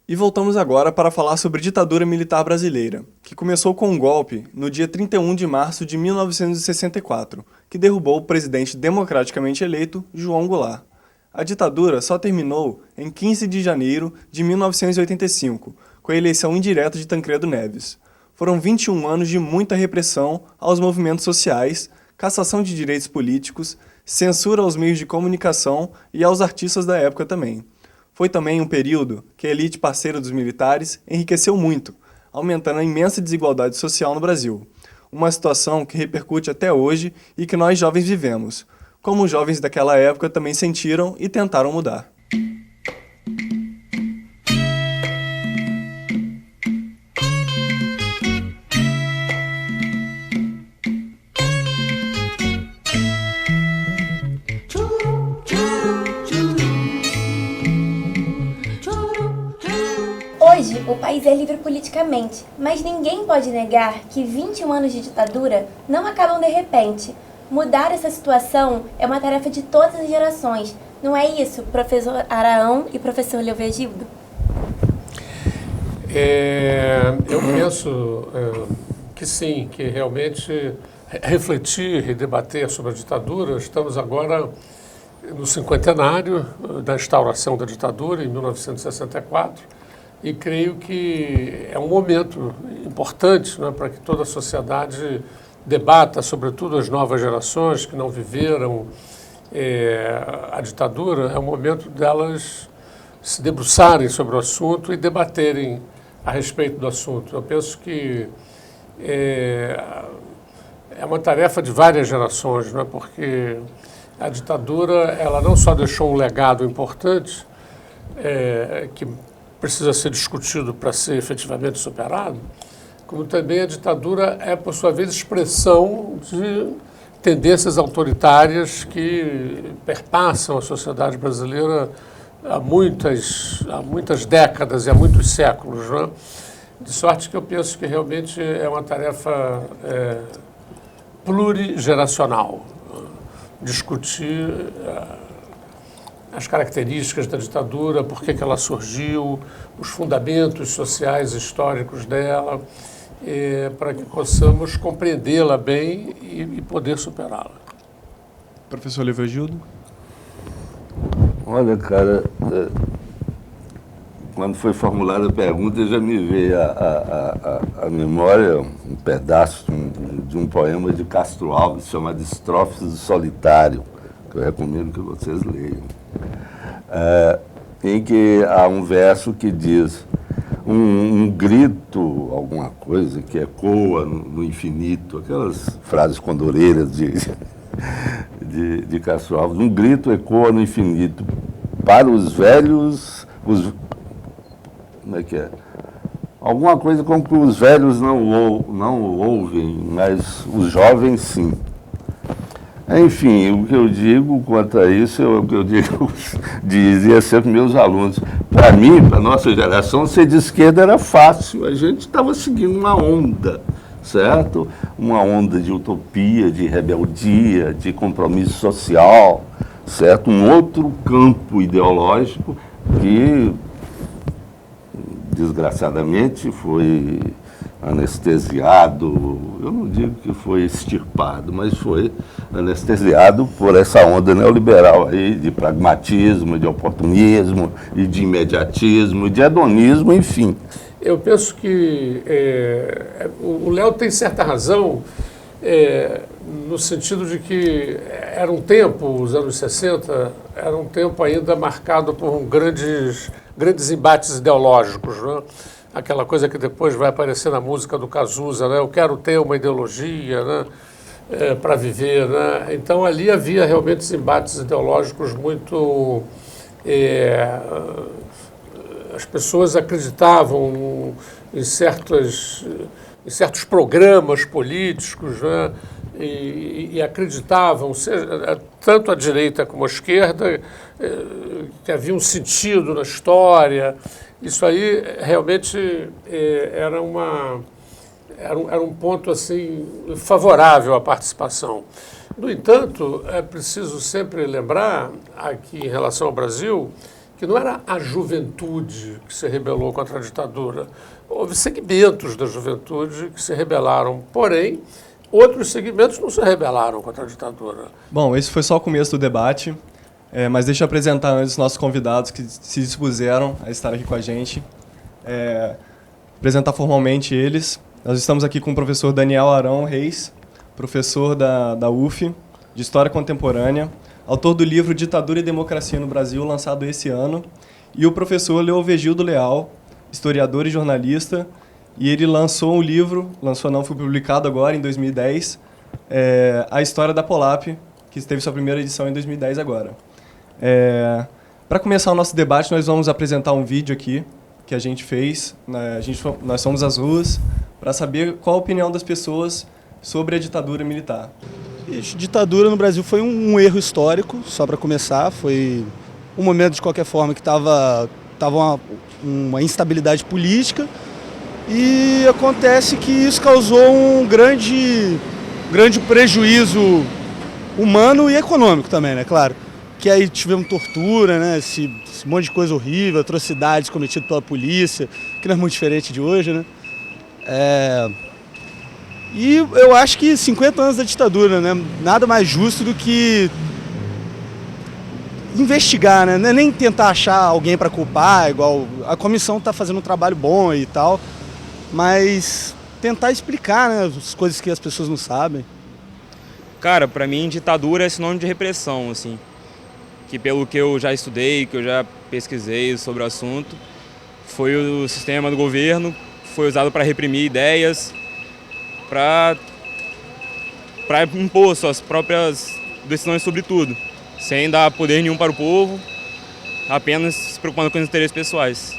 E voltamos agora para falar sobre a ditadura militar brasileira, que começou com um golpe no dia 31 de março de 1964, que derrubou o presidente democraticamente eleito João Goulart. A ditadura só terminou em 15 de janeiro de 1985, com a eleição indireta de Tancredo Neves. Foram 21 anos de muita repressão aos movimentos sociais, cassação de direitos políticos, censura aos meios de comunicação e aos artistas da época também. Foi também um período que a elite parceira dos militares enriqueceu muito, aumentando a imensa desigualdade social no Brasil. Uma situação que repercute até hoje e que nós jovens vivemos, como os jovens daquela época também sentiram e tentaram mudar. Hoje, o país é livre politicamente, mas ninguém pode negar que 21 anos de ditadura não acabam de repente. Mudar essa situação é uma tarefa de todas as gerações. Não é isso, professor Araão e professor Leovigildo? Eu penso que sim, que realmente refletir e debater sobre a ditadura, estamos agora no cinquentenário da instauração da ditadura, em 1964, e creio que é um momento importante, né, para que toda a sociedade debata, sobretudo as novas gerações que não viveram a ditadura, é o momento delas se debruçarem sobre o assunto e debaterem a respeito do assunto. Eu penso que é uma tarefa de várias gerações, né, porque a ditadura ela não só deixou um legado importante, que precisa ser discutido para ser efetivamente superado, como também a ditadura é, por sua vez, expressão de tendências autoritárias que perpassam a sociedade brasileira há muitas décadas e há muitos séculos, né? De sorte que eu penso que realmente é uma tarefa plurigeracional, discutir as características da ditadura, por que ela surgiu, os fundamentos sociais e históricos dela, para que possamos compreendê-la bem e poder superá-la. Professor Leovigildo? Olha, cara, quando foi formulada a pergunta, já me veio a memória um pedaço de um poema de Castro Alves, chamado Estrofes do Solitário, que eu recomendo que vocês leiam. Em que há um verso que diz um grito, alguma coisa que ecoa no infinito, aquelas frases condoreiras de Castro Alves, um grito ecoa no infinito para os velhos, como é que é? Alguma coisa como que os velhos não ouvem, mas os jovens sim. Enfim, o que eu digo quanto a isso é o que eu digo, dizia sempre meus alunos. Para mim, para a nossa geração, ser de esquerda era fácil. A gente estava seguindo uma onda, certo? Uma onda de utopia, de rebeldia, de compromisso social, certo? Um outro campo ideológico que, desgraçadamente, foi anestesiado, eu não digo que foi extirpado, mas foi anestesiado por essa onda neoliberal aí de pragmatismo, de oportunismo, e de imediatismo, de hedonismo, enfim. Eu penso que o Léo tem certa razão, no sentido de que era um tempo, os anos 60, era um tempo ainda marcado por grandes embates ideológicos, né? Aquela coisa que depois vai aparecer na música do Cazuza, né? Eu quero ter uma ideologia, né? Para viver, né? Então ali havia realmente embates ideológicos muito... as pessoas acreditavam em certos programas políticos, né? E acreditavam, tanto a direita como a esquerda, que havia um sentido na história. Isso aí realmente era um ponto assim, favorável à participação. No entanto, é preciso sempre lembrar, aqui em relação ao Brasil, que não era a juventude que se rebelou contra a ditadura. Houve segmentos da juventude que se rebelaram, porém, outros segmentos não se rebelaram contra a ditadura. Bom, esse foi só o começo do debate, mas deixa eu apresentar antes os nossos convidados que se dispuseram a estar aqui com a gente. Apresentar formalmente eles. Nós estamos aqui com o professor Daniel Arão Reis, professor da UF, de História Contemporânea, autor do livro Ditadura e Democracia no Brasil, lançado esse ano, e o professor Leovegildo Leal, historiador e jornalista, e ele lançou um livro, foi publicado agora, em 2010, A História da Polap, que teve sua primeira edição em 2010 agora. Para começar o nosso debate, nós vamos apresentar um vídeo aqui, que a gente fez, nós fomos às ruas, para saber qual a opinião das pessoas sobre a ditadura militar. Ditadura no Brasil foi um erro histórico, só para começar. Foi um momento, de qualquer forma, que estava uma instabilidade política, e acontece que isso causou um grande prejuízo humano e econômico também, né? Claro. Que aí tivemos tortura, né? Esse monte de coisa horrível, atrocidades cometidas pela polícia, que não é muito diferente de hoje, né? E eu acho que 50 anos da ditadura, né? Nada mais justo do que investigar, né? Nem tentar achar alguém para culpar, igual a comissão está fazendo um trabalho bom e tal, mas tentar explicar, né, as coisas que as pessoas não sabem. Cara, para mim ditadura é sinônimo de repressão, assim, que pelo que eu já estudei, que eu já pesquisei sobre o assunto, foi o sistema do governo, foi usado para reprimir ideias, para impor suas próprias decisões sobre tudo, sem dar poder nenhum para o povo, apenas se preocupando com os interesses pessoais.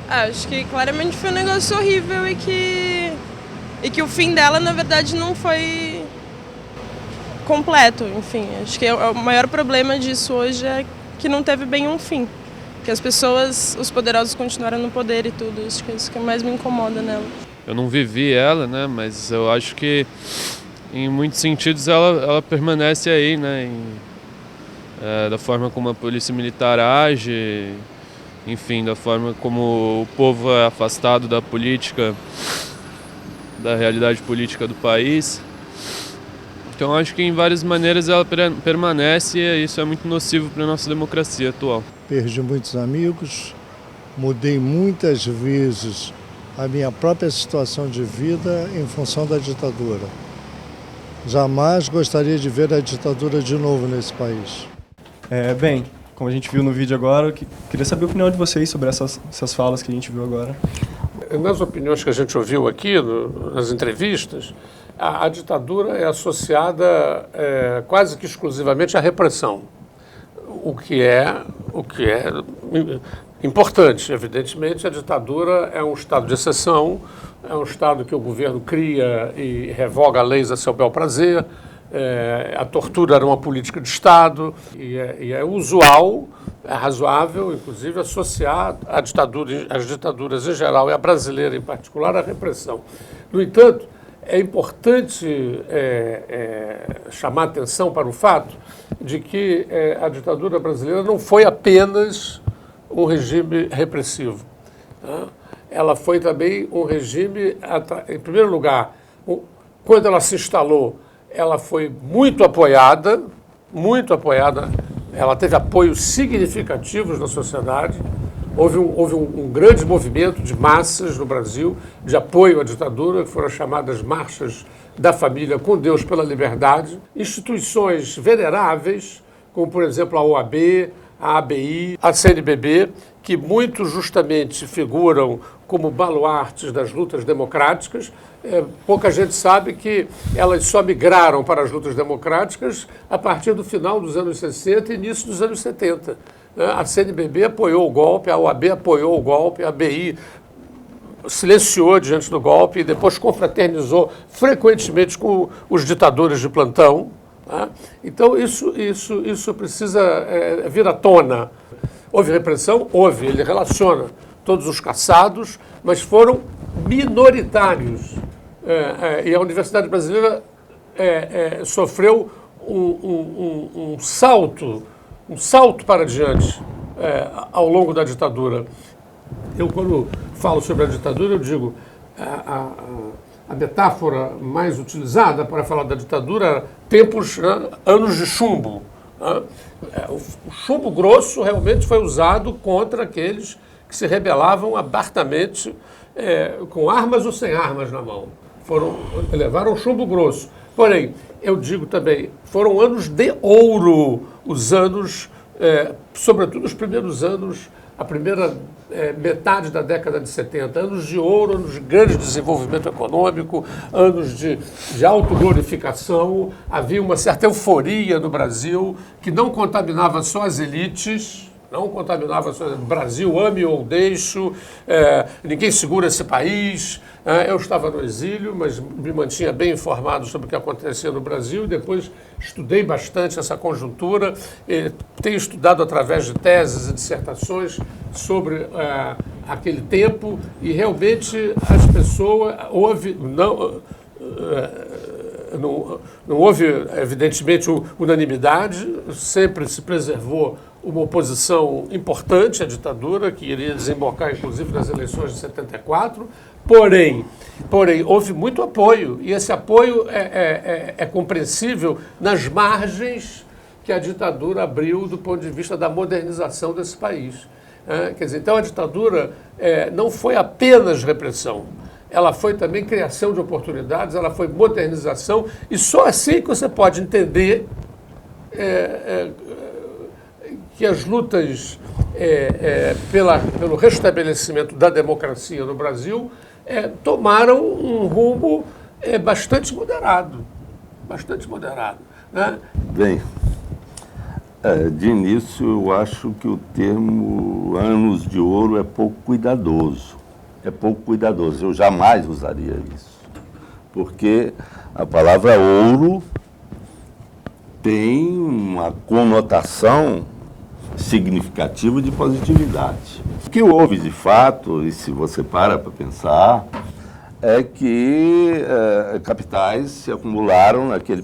Acho que claramente foi um negócio horrível e que o fim dela, na verdade, não foi completo. Enfim, acho que o maior problema disso hoje é que não teve bem um fim. Que as pessoas, os poderosos continuaram no poder e tudo. Acho que é isso que mais me incomoda nela. Eu não vivi ela, né? Mas eu acho que em muitos sentidos ela permanece aí, né? Da forma como a polícia militar age, enfim, da forma como o povo é afastado da política, da realidade política do país. Então acho que em várias maneiras ela permanece e isso é muito nocivo para a nossa democracia atual. Perdi muitos amigos, mudei muitas vezes a minha própria situação de vida em função da ditadura. Jamais gostaria de ver a ditadura de novo nesse país. Bem, como a gente viu no vídeo agora, eu queria saber a opinião de vocês sobre essas falas que a gente viu agora. Nas opiniões que a gente ouviu aqui, nas entrevistas, a ditadura é associada quase que exclusivamente à repressão, o que é importante. Evidentemente, a ditadura é um estado de exceção, é um estado que o governo cria e revoga leis a seu bel prazer. A tortura era uma política de Estado e é usual, é razoável, inclusive, associar as ditaduras em geral e a brasileira em particular à repressão. No entanto, é importante chamar atenção para o fato de que a ditadura brasileira não foi apenas um regime repressivo. Tá? Ela foi também um regime, em primeiro lugar, quando ela se instalou, ela foi muito apoiada, ela teve apoios significativos na sociedade, houve um grande movimento de massas no Brasil de apoio à ditadura, que foram chamadas Marchas da Família com Deus pela Liberdade, instituições veneráveis, como por exemplo a OAB, a ABI, a CNBB, que muito justamente figuram como baluartes das lutas democráticas. Pouca gente sabe que elas só migraram para as lutas democráticas a partir do final dos anos 60 e início dos anos 70. A CNBB apoiou o golpe, a OAB apoiou o golpe, a ABI silenciou diante do golpe e depois confraternizou frequentemente com os ditadores de plantão. Tá? Então isso precisa vir à tona. Houve repressão? Houve. Ele relaciona todos os caçados, mas foram minoritários. E a Universidade Brasileira sofreu um salto para diante ao longo da ditadura. Eu, quando falo sobre a ditadura, eu digo a metáfora mais utilizada para falar da ditadura era tempos, anos de chumbo. O chumbo grosso realmente foi usado contra aqueles que se rebelavam abertamente, com armas ou sem armas na mão. Levaram chumbo grosso. Porém, eu digo também, foram anos de ouro, os anos, sobretudo os primeiros anos, a primeira metade da década de 70, anos de ouro, anos de grande desenvolvimento econômico, anos de autoglorificação. Havia uma certa euforia no Brasil que não contaminava só as elites, não contaminava só o Brasil, ame ou deixo, ninguém segura esse país. Eu estava no exílio, mas me mantinha bem informado sobre o que acontecia no Brasil e depois estudei bastante essa conjuntura, tenho estudado através de teses e dissertações sobre aquele tempo e realmente as pessoas, não houve, evidentemente, unanimidade, sempre se preservou uma oposição importante à ditadura, que iria desembocar, inclusive, nas eleições de 74, porém houve muito apoio, e esse apoio é compreensível nas margens que a ditadura abriu do ponto de vista da modernização desse país. Quer dizer, então a ditadura não foi apenas repressão, ela foi também criação de oportunidades, ela foi modernização, e só assim que você pode entender que as lutas pelo restabelecimento da democracia no Brasil tomaram um rumo bastante moderado. Né? Bem, de início eu acho que o termo anos de ouro é pouco cuidadoso. Eu jamais usaria isso. Porque a palavra ouro tem uma conotação significativa de positividade. O que houve de fato, e se você para pensar, é que capitais se acumularam naquele...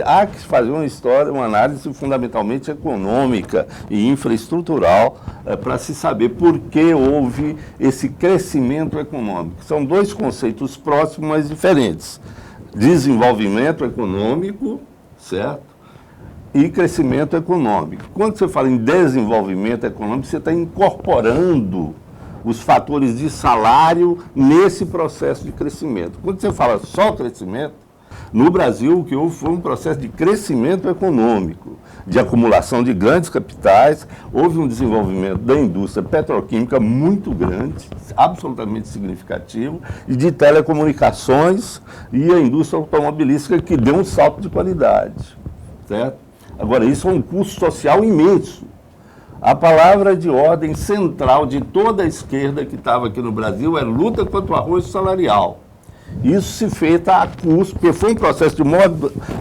há que fazer uma análise fundamentalmente econômica e infraestrutural para se saber por que houve esse crescimento econômico. São dois conceitos próximos, mas diferentes. Desenvolvimento econômico, certo? E crescimento econômico. Quando você fala em desenvolvimento econômico, você está incorporando os fatores de salário nesse processo de crescimento. Quando você fala só crescimento, no Brasil o que houve foi um processo de crescimento econômico, de acumulação de grandes capitais, houve um desenvolvimento da indústria petroquímica muito grande, absolutamente significativo, e de telecomunicações e a indústria automobilística que deu um salto de qualidade, certo? Agora, isso é um custo social imenso. A palavra de ordem central de toda a esquerda que estava aqui no Brasil é luta contra o arroz salarial. Isso se fez a custo, porque foi um processo de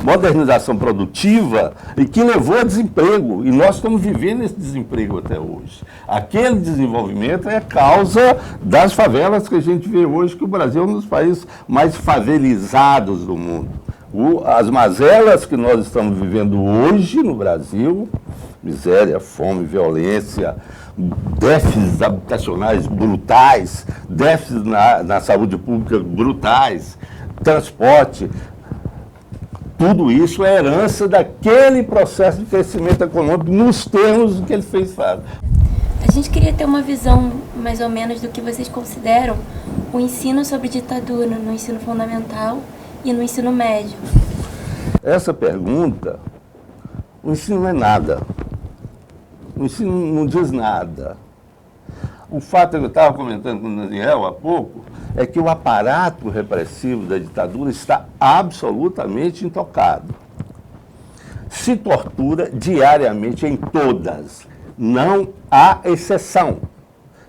modernização produtiva e que levou a desemprego. E nós estamos vivendo esse desemprego até hoje. Aquele desenvolvimento é causa das favelas que a gente vê hoje, que o Brasil é um dos países mais favelizados do mundo. As mazelas que nós estamos vivendo hoje no Brasil, miséria, fome, violência, déficits habitacionais brutais, déficits na saúde pública brutais, transporte, tudo isso é herança daquele processo de crescimento econômico nos termos que ele fez fácil. A gente queria ter uma visão mais ou menos do que vocês consideram o ensino sobre ditadura no ensino fundamental e no ensino médio. Essa pergunta, o ensino não é nada. O ensino não diz nada. O fato que eu estava comentando com o Daniel há pouco é que o aparato repressivo da ditadura está absolutamente intocado. Se tortura diariamente em todas, não há exceção.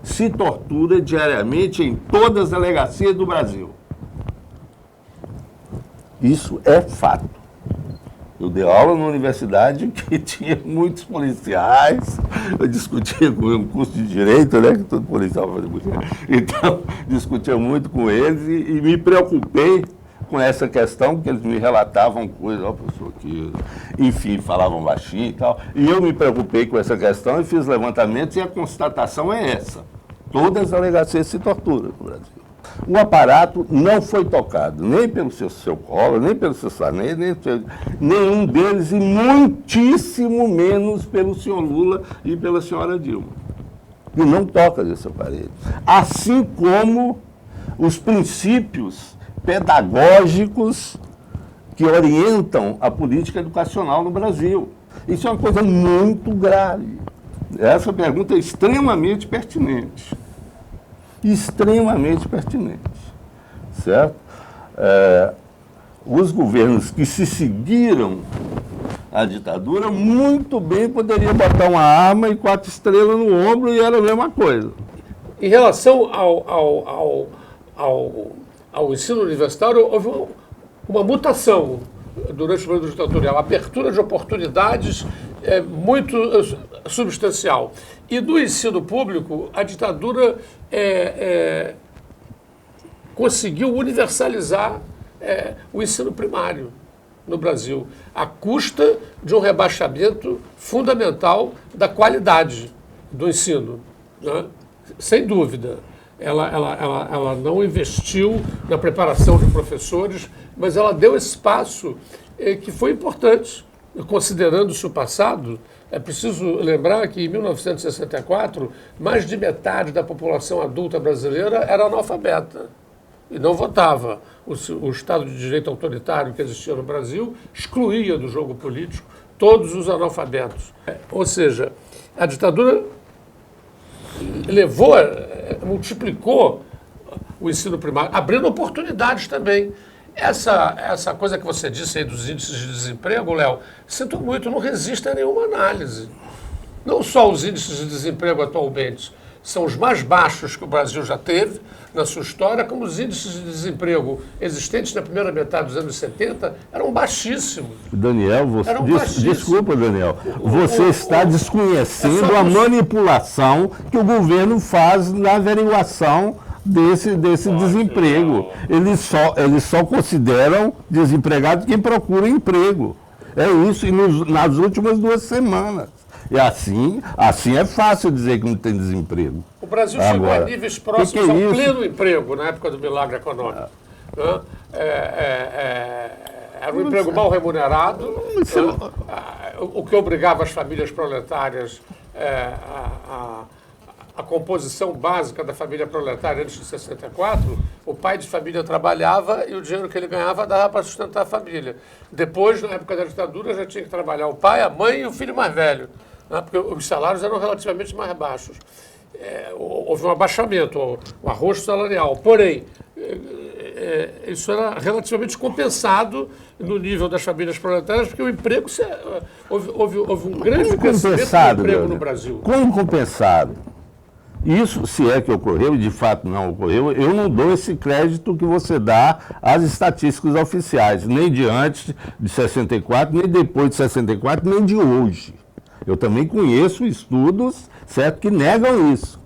Se tortura diariamente em todas as delegacias do Brasil. Isso é fato. Eu dei aula numa universidade que tinha muitos policiais, eu discutia com um curso de direito, né, que todo policial fazia muito. Então, discutia muito com eles e me preocupei com essa questão, que eles me relatavam coisas, ó, professor, que, enfim, falavam baixinho e tal. E eu me preocupei com essa questão e fiz levantamentos, e a constatação é essa. Todas as delegacias se torturam no Brasil. O aparato não foi tocado, nem pelo seu Collor, nem pelo seu Sarney, nenhum deles, e muitíssimo menos pelo senhor Lula e pela senhora Dilma. E não toca desse aparelho. Assim como os princípios pedagógicos que orientam a política educacional no Brasil. Isso é uma coisa muito grave. Essa pergunta é extremamente pertinente. Extremamente pertinente. Certo? Os governos que se seguiram a ditadura muito bem poderiam botar uma arma e 4 estrelas no ombro e era a mesma coisa. Em relação ao ensino universitário, houve uma mutação durante o período ditatorial, a abertura de oportunidades muito substancial. E do ensino público, a ditadura conseguiu universalizar o ensino primário no Brasil, à custa de um rebaixamento fundamental da qualidade do ensino, né? Sem dúvida. Ela não investiu na preparação de professores, mas ela deu esse passo que foi importante. Considerando-se o passado, é preciso lembrar que em 1964, mais de metade da população adulta brasileira era analfabeta e não votava. O Estado de Direito autoritário que existia no Brasil excluía do jogo político todos os analfabetos. Ou seja, a ditadura multiplicou o ensino primário, abrindo oportunidades também. Essa coisa que você disse aí dos índices de desemprego, Léo, sinto muito, não resiste a nenhuma análise. Não só os índices de desemprego atualmente são os mais baixos que o Brasil já teve na sua história, como os índices de desemprego existentes na primeira metade dos anos 70 eram baixíssimos. Daniel, desculpa, Daniel, você está desconhecendo a manipulação que o governo faz na averiguação desse desemprego. Eles só consideram desempregado quem procura emprego. É isso, e nas últimas 2 semanas. E assim é fácil dizer que não tem desemprego. O Brasil chegou a níveis próximos ao pleno emprego na época do milagre econômico. Era um emprego mal remunerado, o que obrigava as famílias proletárias a composição básica da família proletária antes de 64, o pai de família trabalhava e o dinheiro que ele ganhava dava para sustentar a família. Depois, na época da ditadura, já tinha que trabalhar o pai, a mãe e o filho mais velho, né, porque os salários eram relativamente mais baixos. Houve um abaixamento, um arroxo salarial. Porém, isso era relativamente compensado no nível das famílias proletárias, porque o emprego, houve um grande crescimento do emprego no Brasil. Como compensado? Isso, se é que ocorreu, e de fato não ocorreu, eu não dou esse crédito que você dá às estatísticas oficiais, nem de antes de 64, nem depois de 64, nem de hoje. Eu também conheço estudos, certo, que negam isso.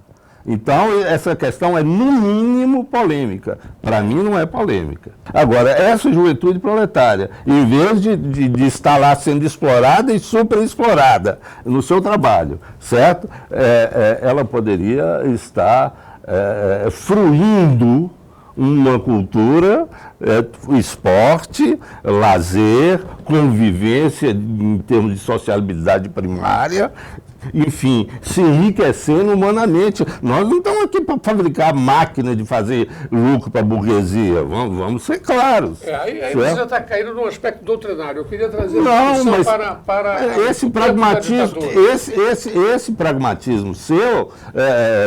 Então, essa questão é, no mínimo, polêmica. Para mim, não é polêmica. Agora, essa juventude proletária, em vez de estar lá sendo explorada e superexplorada no seu trabalho, certo? Ela poderia estar fruindo uma cultura, esporte, lazer, convivência em termos de sociabilidade primária, enfim, se enriquecendo humanamente. Nós não estamos aqui para fabricar máquina de fazer lucro para a burguesia, vamos ser claros. Aí você está caindo num aspecto doutrinário. Eu queria trazer a discussão para esse pragmatismo, esse pragmatismo seu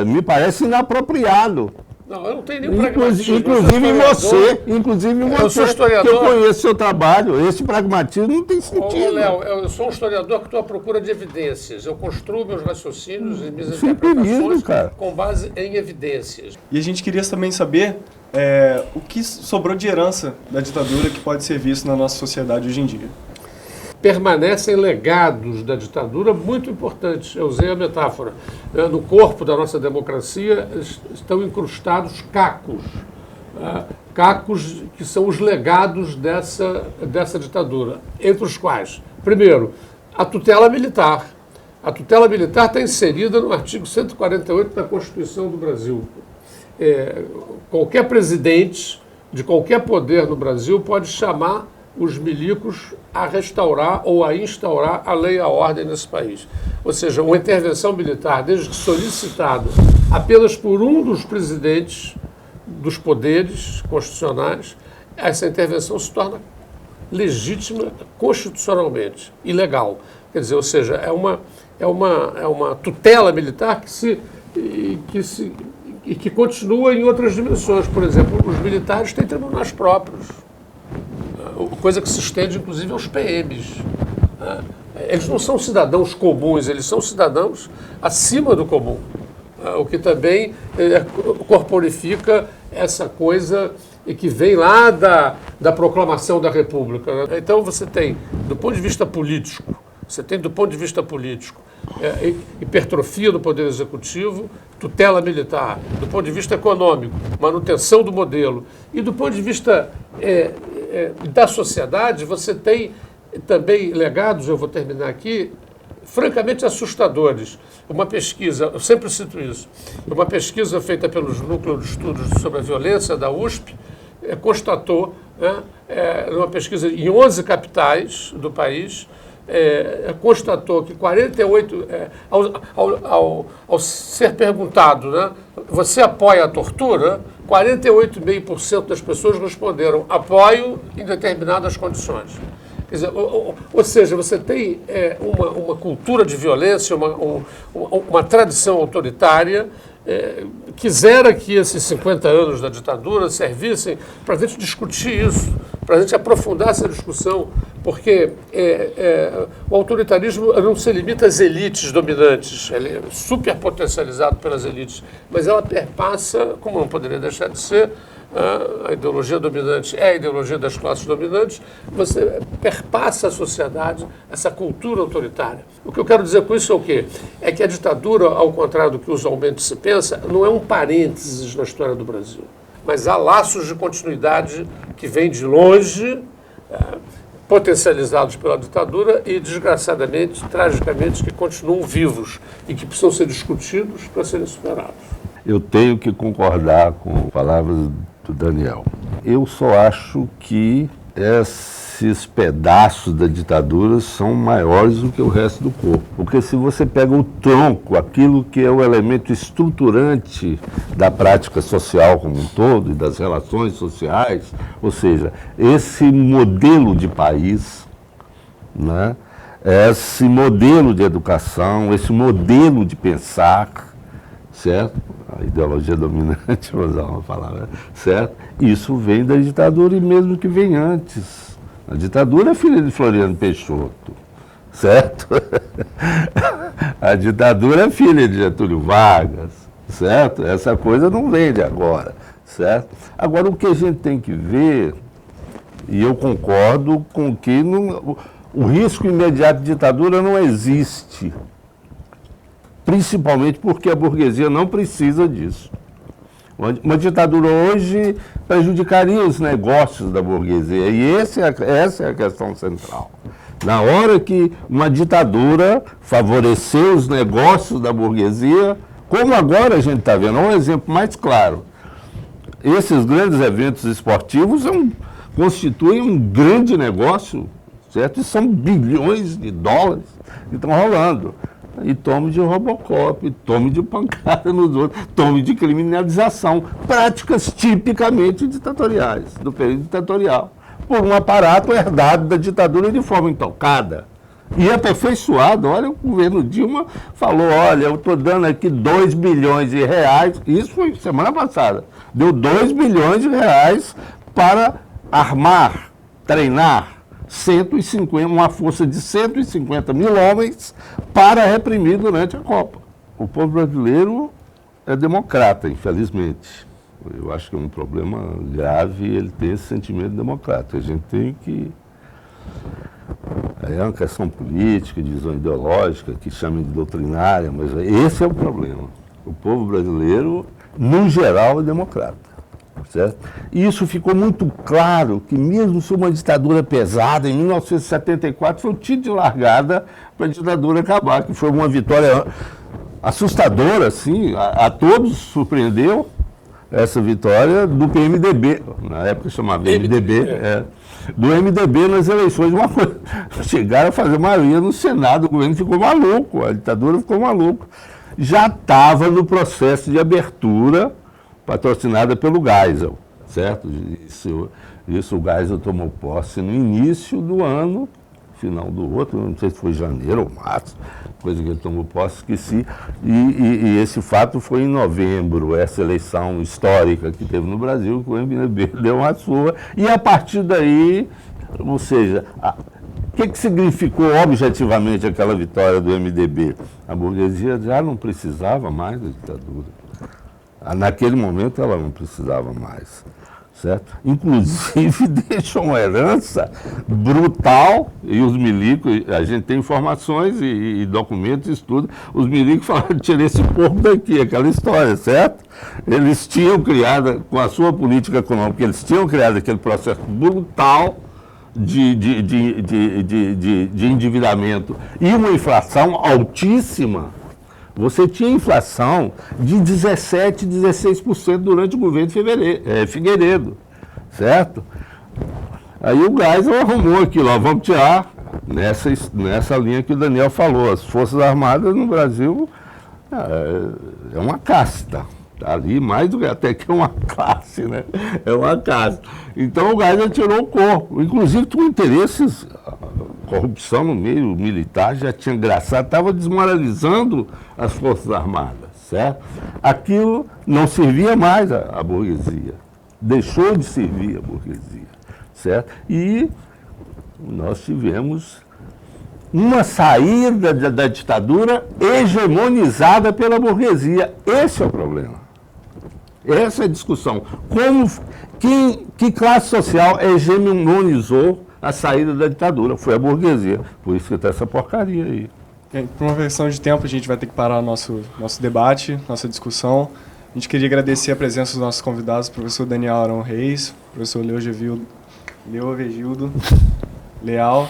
me parece inapropriado. Não, eu não tenho nenhum pragmatismo. Inclusive você, eu sou historiador. Que eu conheço seu trabalho, esse pragmatismo não tem sentido. Léo, eu sou um historiador que estou à procura de evidências. Eu construo meus raciocínios e minhas interpretações com base em evidências. E a gente queria também saber o que sobrou de herança da ditadura que pode ser visto na nossa sociedade hoje em dia. Permanecem legados da ditadura muito importantes. Eu usei a metáfora. No corpo da nossa democracia estão incrustados cacos. cacos que são os legados dessa ditadura, entre os quais, primeiro, a tutela militar. A tutela militar está inserida no artigo 148 da Constituição do Brasil. Qualquer presidente de qualquer poder no Brasil pode chamar os milicos a restaurar ou a instaurar a lei e a ordem nesse país. Ou seja, uma intervenção militar, desde que solicitada apenas por um dos presidentes dos poderes constitucionais, essa intervenção se torna legítima constitucionalmente e legal. Quer dizer, ou seja, é uma tutela militar que continua em outras dimensões. Por exemplo, os militares têm tribunais próprios, coisa que se estende inclusive aos PMs. Eles não são cidadãos comuns, eles são cidadãos acima do comum, o que também corporifica essa coisa que vem lá da proclamação da República. Então você tem, do ponto de vista político, hipertrofia do Poder Executivo, tutela militar, do ponto de vista econômico, manutenção do modelo, e do ponto de vista da sociedade, você tem também legados, eu vou terminar aqui, francamente assustadores. Uma pesquisa, eu sempre cito isso, uma pesquisa feita pelos Núcleos de Estudos sobre a Violência da USP, constatou, numa pesquisa em 11 capitais do país, constatou que 48, ao ser perguntado, você apoia a tortura? 48,5% das pessoas responderam apoio em determinadas condições. Quer dizer, ou seja, você tem uma cultura de violência, uma tradição autoritária, quisera que esses 50 anos da ditadura servissem para a gente discutir isso, para a gente aprofundar essa discussão, porque o autoritarismo não se limita às elites dominantes, ele é super potencializado pelas elites, mas ela perpassa, como não poderia deixar de ser, a ideologia dominante é a ideologia das classes dominantes, você perpassa a sociedade, essa cultura autoritária. O que eu quero dizer com isso é o quê? É que a ditadura, ao contrário do que usualmente se pensa, não é um parênteses na história do Brasil, mas há laços de continuidade que vêm de longe, potencializados pela ditadura e, desgraçadamente, tragicamente, que continuam vivos e que precisam ser discutidos para serem superados. Eu tenho que concordar com as palavras do Daniel. Eu só acho que esses pedaços da ditadura são maiores do que o resto do corpo. Porque se você pega o tronco, aquilo que é o elemento estruturante da prática social como um todo e das relações sociais, ou seja, esse modelo de país, esse modelo de educação, esse modelo de pensar, certo? A ideologia dominante, vou usar uma palavra, certo? Isso vem da ditadura e mesmo que vem antes. A ditadura é filha de Floriano Peixoto, certo? A ditadura é filha de Getúlio Vargas, certo? Essa coisa não vem de agora, certo? Agora, o que a gente tem que ver, e eu concordo com que o risco imediato de ditadura não existe. Principalmente porque a burguesia não precisa disso. Uma ditadura hoje prejudicaria os negócios da burguesia, e essa é a questão central. Na hora que uma ditadura favoreceu os negócios da burguesia, como agora a gente está vendo, um exemplo mais claro. Esses grandes eventos esportivos constituem um grande negócio, certo? E são bilhões de dólares que estão rolando. E tome de Robocop, tome de pancada nos outros, tome de criminalização, práticas tipicamente ditatoriais, do período ditatorial, por um aparato herdado da ditadura de forma intocada e aperfeiçoado. Olha, o governo Dilma falou, olha, eu estou dando aqui 2 bilhões de reais, isso foi semana passada, deu 2 bilhões de reais para armar, treinar, uma força de 150 mil homens para reprimir durante a Copa. O povo brasileiro é democrata, infelizmente. Eu acho que é um problema grave ele ter esse sentimento democrático. A gente tem que... É uma questão política, de visão ideológica, que chamam de doutrinária, mas esse é o problema. O povo brasileiro, no geral, é democrata. certo? E isso ficou muito claro que mesmo se uma ditadura pesada, em 1974 foi o tiro de largada para a ditadura acabar, que foi uma vitória assustadora, assim, a todos surpreendeu essa vitória do PMDB, na época chamava MDB, do MDB nas eleições, uma coisa, chegaram a fazer maioria no Senado, o governo ficou maluco, a ditadura ficou maluca. Já estava no processo de abertura patrocinada pelo Geisel, certo? Isso o Geisel tomou posse no início do ano, final do outro, não sei se foi janeiro ou março, coisa que ele tomou posse, esqueci, e esse fato foi em novembro, essa eleição histórica que teve no Brasil, que o MDB deu uma surra, e a partir daí, ou seja, o que significou objetivamente aquela vitória do MDB? A burguesia já não precisava mais da ditadura. Naquele momento ela não precisava mais. Certo? Inclusive deixa uma herança brutal, e os milicos, a gente tem informações e documentos, estudos, os milicos falaram, tirei esse povo daqui, aquela história, certo? Eles tinham criado, com a sua política econômica, eles tinham criado aquele processo brutal de endividamento e uma inflação altíssima. Você tinha inflação de 17%, 16% durante o governo Figueiredo, certo? Aí o Geisel arrumou aquilo, ó, vamos tirar nessa linha que o Daniel falou. As Forças Armadas no Brasil é uma casta. Tá ali mais do que até que uma classe, né? É uma casta. Então o Geisel tirou o corpo. Inclusive, tinha interesses, corrupção no meio militar já tinha engraçado, estava desmoralizando as Forças Armadas, certo? Aquilo não servia mais à burguesia, deixou de servir à burguesia, certo? E nós tivemos uma saída da ditadura hegemonizada pela burguesia. Esse é o problema. Essa é a discussão. Que classe social hegemonizou a saída da ditadura? Foi a burguesia. Por isso que está essa porcaria aí. Por uma questão de tempo, a gente vai ter que parar nosso debate, nossa discussão. A gente queria agradecer a presença dos nossos convidados, professor Daniel Arão Reis, professor Leovegildo Leal,